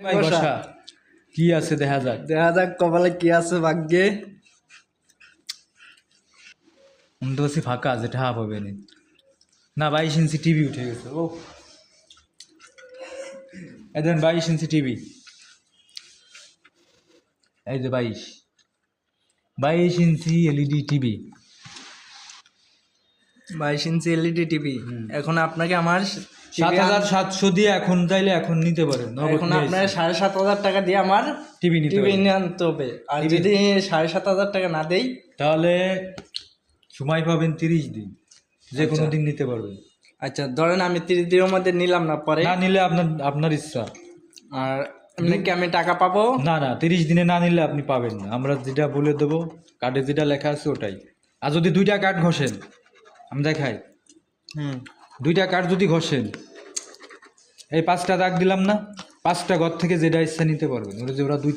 ভাই বসা কি আছে দেখা যাক কপালে কি আছে ভাগ্যে। আমি তো বলছি ফাঁকা যেটা হাফ হবে না 22 ইঞ্চি টিভি উঠে গেছে। ও এই দেন 22 ইঞ্চি টিভি, এই যে 22 inch LED TV. 22 inch LED TV. এখন আপনাকে আমার 7,700 দিয়ে এখন চাইলে এখন নিতে পারেন। এখন আপনার 7,500 টাকা দিয়ে আমার টিভি নিয়ে আনতে হবে। আর যদি 7,500 টাকা না দেই তাহলে সময় পাবেন 30 দিন, যে কোনো দিন নিতে পারবেন। আচ্ছা ধরেন আমি 30 দিনের মধ্যে নিলাম না, পরে না নিলে আপনার ইচ্ছা। আর এমনি কি আমি টাকা পাবো? না 30 দিনে না নিলে আপনি পাবেন না। আমরা যেটা বলে দেবো কার্ডে যেটা লেখা আছে ওটাই। আর যদি 2টা কার্ড ঘষেন, আমি দেখাই, 2টা কার্ড যদি ঘষেন, এই 5টা দাগ দিলাম না, 5টা ঘর থেকে যেটা ইচ্ছা নিতে পারবেন। ওরা যে ওরা 2